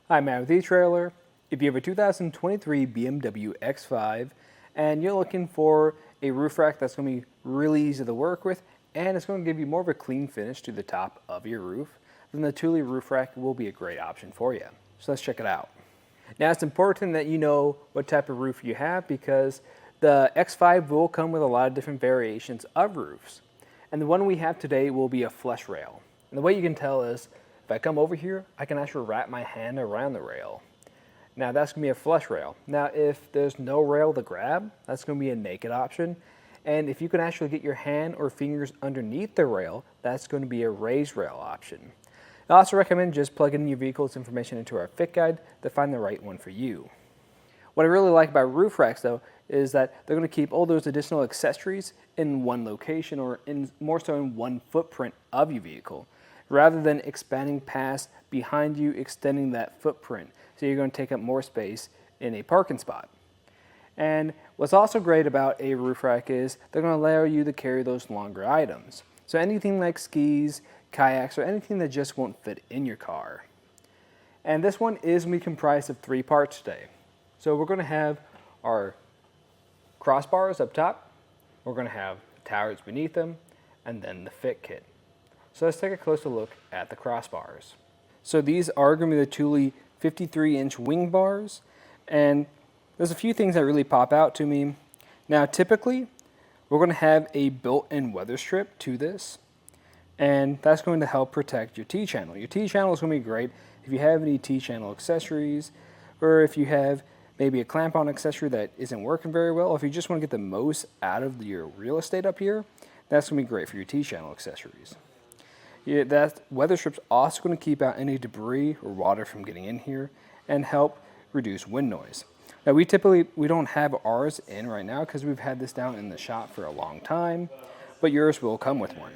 Hi, Matt with etrailer. If you have a 2023 BMW X5 and you're looking for a roof rack that's going to be really easy to work with and it's going to give you more of a clean finish to the top of your roof, then the Thule Roof Rack will be a great option for you. So let's check it out. Now it's important that you know what type of roof you have because the X5 will come with a lot of different variations of roofs. And the one we have today will be a flush rail. And the way you can tell is if I come over here, I can actually wrap my hand around the rail. Now that's going to be a flush rail. Now if there's no rail to grab, that's going to be a naked option. And if you can actually get your hand or fingers underneath the rail, that's going to be a raised rail option. I also recommend just plugging in your vehicle's information into our fit guide to find the right one for you. What I really like about roof racks though is that they're going to keep all those additional accessories in one location or more so in one footprint of your vehicle, rather than expanding past behind you, extending that footprint. So you're going to take up more space in a parking spot. And what's also great about a roof rack is they're going to allow you to carry those longer items. So anything like skis, kayaks, or anything that just won't fit in your car. And this one is going to be comprised of 3 parts today. So we're going to have our crossbars up top, we're going to have towers beneath them, and then the fit kit. So let's take a closer look at the crossbars. So these are going to be the Thule 53-inch wing bars, and there's a few things that really pop out to me. Now typically, we're going to have a built-in weather strip to this, and that's going to help protect your T-channel. Your T-channel is going to be great if you have any T-channel accessories, or if you have maybe a clamp-on accessory that isn't working very well, or if you just want to get the most out of your real estate up here, that's going to be great for your T-channel accessories. Yeah, that weather strip's also going to keep out any debris or water from getting in here and help reduce wind noise. Now we don't have ours in right now because we've had this down in the shop for a long time, but yours will come with one.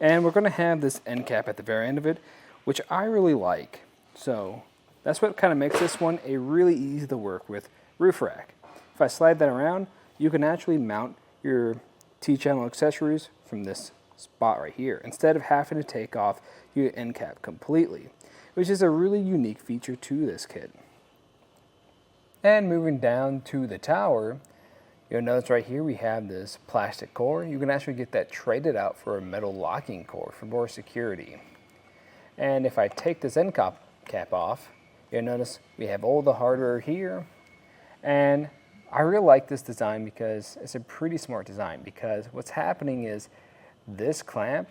And we're going to have this end cap at the very end of it, which I really like. So that's what kind of makes this one a really easy to work with roof rack. If I slide that around, you can actually mount your T-channel accessories from this spot right here instead of having to take off your end cap completely, which is a really unique feature to this kit. And moving down to the tower, you'll notice right here we have this plastic core. You can actually get that traded out for a metal locking core for more security. And if I take this end cap off, you'll notice we have all the hardware here. And I really like this design because it's a pretty smart design, because what's happening is this clamp,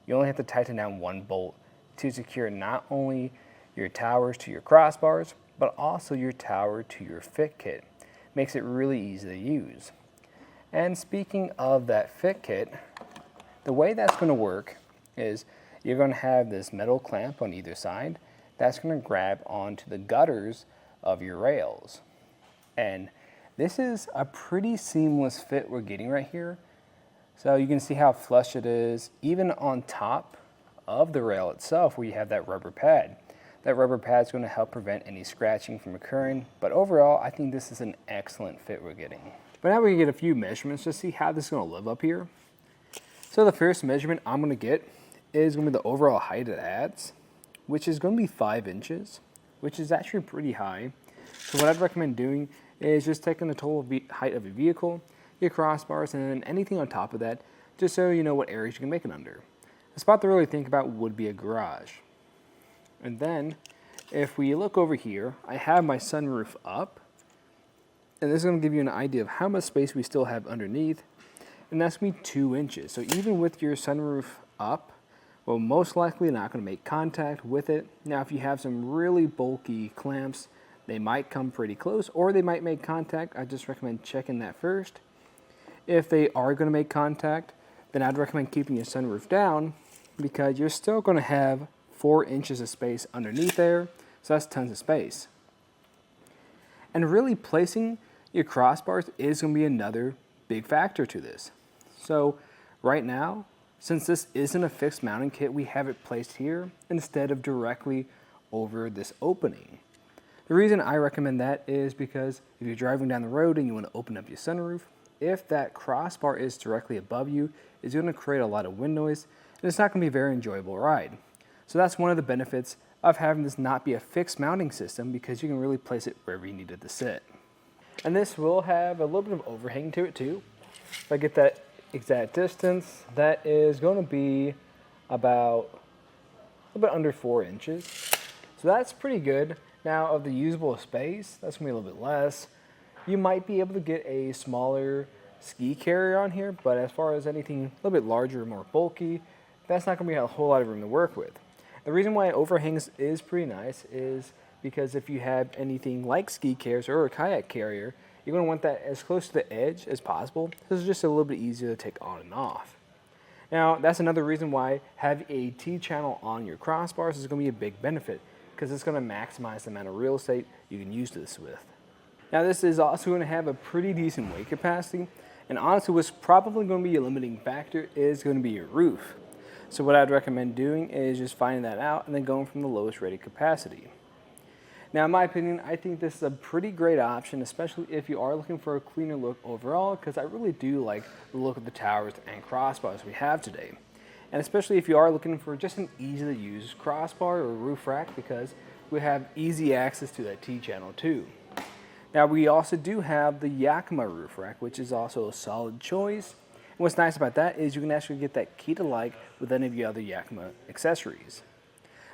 you only have to tighten down one bolt to secure not only your towers to your crossbars, but also your tower to your fit kit. Makes it really easy to use. And speaking of that fit kit, the way that's going to work is you're going to have this metal clamp on either side that's going to grab onto the gutters of your rails. And this is a pretty seamless fit we're getting right here. So you can see how flush it is, even on top of the rail itself where you have that rubber pad. That rubber pad is going to help prevent any scratching from occurring, but overall I think this is an excellent fit we're getting. But now we can get a few measurements to see how this is going to live up here. So the first measurement I'm going to get is going to be the overall height it adds, which is going to be 5 inches, which is actually pretty high. So what I'd recommend doing is just taking the total height of your vehicle, your crossbars, and then anything on top of that, just so you know what areas you can make it under. A spot to really think about would be a garage. And then, if we look over here, I have my sunroof up, and this is going to give you an idea of how much space we still have underneath, and that's going to be 2 inches. So even with your sunroof up, well, most likely not going to make contact with it. Now, if you have some really bulky clamps, they might come pretty close, or they might make contact. I just recommend checking that first. If they are going to make contact, then I'd recommend keeping your sunroof down, because you're still going to have 4 inches of space underneath there, so that's tons of space. And really placing your crossbars is going to be another big factor to this. So right now, since this isn't a fixed mounting kit, we have it placed here instead of directly over this opening. The reason I recommend that is because if you're driving down the road and you want to open up your sunroof, if that crossbar is directly above you, it's going to create a lot of wind noise, and it's not going to be a very enjoyable ride. So that's one of the benefits of having this not be a fixed mounting system because you can really place it wherever you need it to sit. And this will have a little bit of overhang to it too. If I get that exact distance, that is going to be about a little bit under 4 inches. So that's pretty good. Now of the usable space, that's going to be a little bit less. You might be able to get a smaller ski carrier on here, but as far as anything a little bit larger, more bulky, that's not going to be a whole lot of room to work with. The reason why it overhangs is pretty nice is because if you have anything like ski carriers or a kayak carrier, you're going to want that as close to the edge as possible. This is just a little bit easier to take on and off. Now, that's another reason why having a T-channel on your crossbars is going to be a big benefit because it's going to maximize the amount of real estate you can use this with. Now, this is also going to have a pretty decent weight capacity, and honestly, what's probably going to be a limiting factor is going to be your roof. So what I'd recommend doing is just finding that out and then going from the lowest rated capacity. Now, in my opinion, I think this is a pretty great option, especially if you are looking for a cleaner look overall, because I really do like the look of the towers and crossbars we have today. And especially if you are looking for just an easy to use crossbar or roof rack, because we have easy access to that T-channel too. Now, we also do have the Yakima roof rack, which is also a solid choice. And what's nice about that is you can actually get that key to like with any of the other Yakima accessories.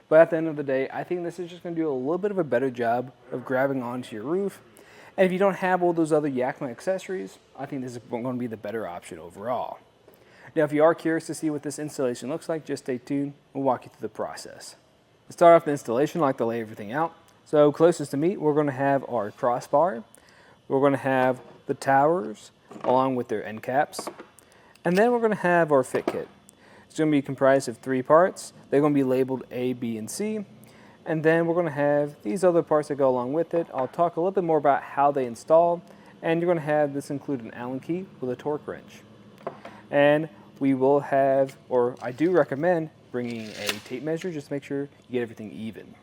But at the end of the day, I think this is just going to do a little bit of a better job of grabbing onto your roof. And if you don't have all those other Yakima accessories, I think this is going to be the better option overall. Now, if you are curious to see what this installation looks like, just stay tuned. We'll walk you through the process. To start off the installation, I like to lay everything out. So closest to me, we're going to have our crossbar. We're going to have the towers along with their end caps. And then we're going to have our fit kit. It's going to be comprised of 3 parts. They're going to be labeled A, B, and C. And then we're going to have these other parts that go along with it. I'll talk a little bit more about how they install. And you're going to have this include an Allen key with a torque wrench. And we will have, or I do recommend, bringing a tape measure just to make sure you get everything even.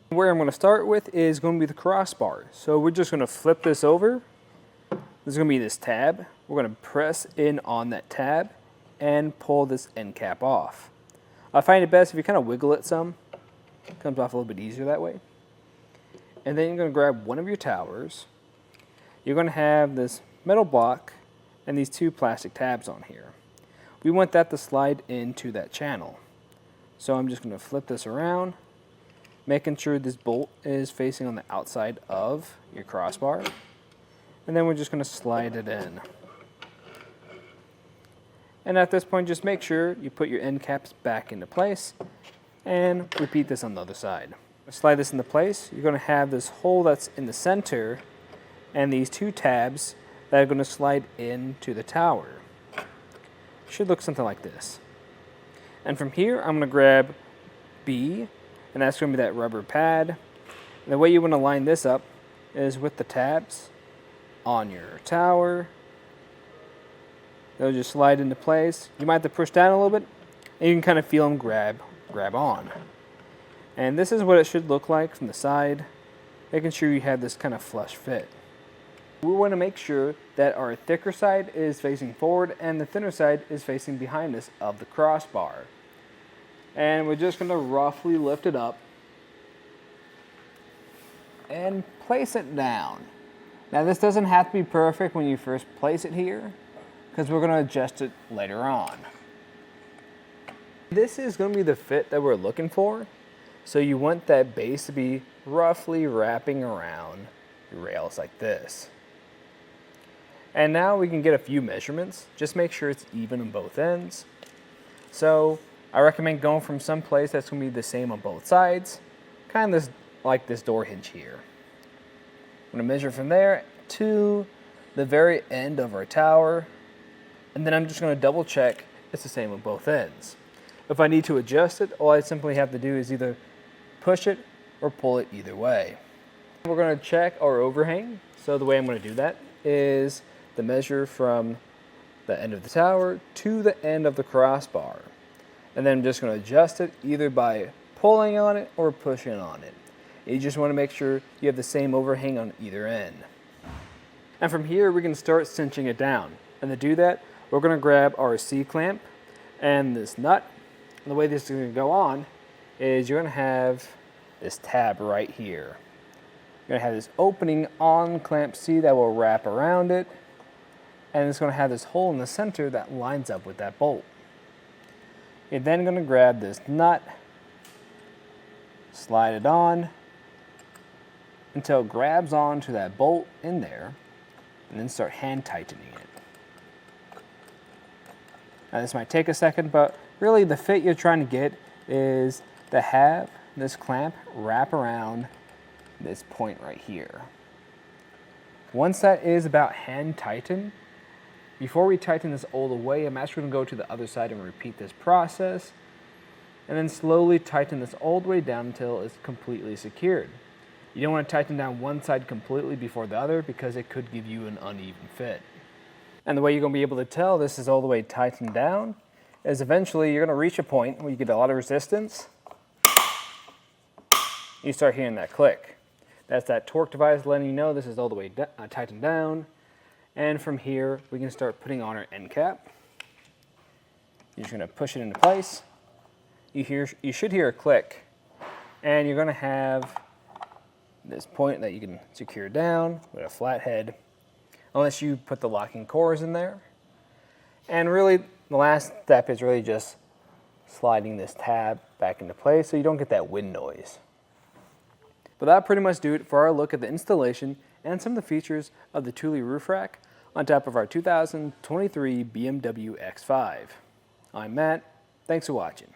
Where I'm going to start with is going to be the crossbar. So we're just going to flip this over. There's going to be this tab. We're going to press in on that tab and pull this end cap off. I find it best if you kind of wiggle it some. It comes off a little bit easier that way. And then you're going to grab one of your towers. You're going to have this metal block and these 2 plastic tabs on here. We want that to slide into that channel. So I'm just going to flip this around, making sure this bolt is facing on the outside of your crossbar. And then we're just going to slide it in. And at this point, just make sure you put your end caps back into place and repeat this on the other side. Slide this into place. You're going to have this hole that's in the center and these 2 tabs that are going to slide into the tower. Should look something like this. And from here, I'm going to grab B, and that's going to be that rubber pad. And the way you want to line this up is with the tabs on your tower. They'll just slide into place. You might have to push down a little bit, and you can kind of feel them grab on. And this is what it should look like from the side, making sure you have this kind of flush fit. We want to make sure that our thicker side is facing forward and the thinner side is facing behind us of the crossbar. And we're just going to roughly lift it up and place it down. Now, this doesn't have to be perfect when you first place it here, because we're going to adjust it later on. This is going to be the fit that we're looking for. So you want that base to be roughly wrapping around the rails like this. And now we can get a few measurements. Just make sure it's even on both ends. So I recommend going from some place that's going to be the same on both sides, kind of like this door hinge here. I'm going to measure from there to the very end of our tower, and then I'm just going to double check it's the same on both ends. If I need to adjust it, all I simply have to do is either push it or pull it either way. We're going to check our overhang. So the way I'm going to do that is the measure from the end of the tower to the end of the crossbar. And then I'm just going to adjust it either by pulling on it or pushing on it. You just want to make sure you have the same overhang on either end. And from here, we can start cinching it down. And to do that, we're going to grab our C-clamp and this nut. And the way this is going to go on is you're going to have this tab right here. You're going to have this opening on clamp C that will wrap around it, and it's going to have this hole in the center that lines up with that bolt. You're then going to grab this nut, slide it on until it grabs onto that bolt in there, and then start hand tightening it. Now this might take a second, but really the fit you're trying to get is to have this clamp wrap around this point right here. Once that is about hand tightened, before we tighten this all the way, I'm actually going to go to the other side and repeat this process, and then slowly tighten this all the way down until it's completely secured. You don't want to tighten down one side completely before the other because it could give you an uneven fit. And the way you're going to be able to tell this is all the way tightened down is eventually you're going to reach a point where you get a lot of resistance. You start hearing that click. That's that torque device letting you know this is all the way tightened down. And from here, we can start putting on our end cap. You're just going to push it into place. You should hear a click. And you're going to have this point that you can secure down with a flat head, unless you put the locking cores in there. And really, the last step is really just sliding this tab back into place so you don't get that wind noise. But that'll pretty much do it for our look at the installation and some of the features of the Thule Roof Rack on top of our 2023 BMW X5. I'm Matt. Thanks for watching.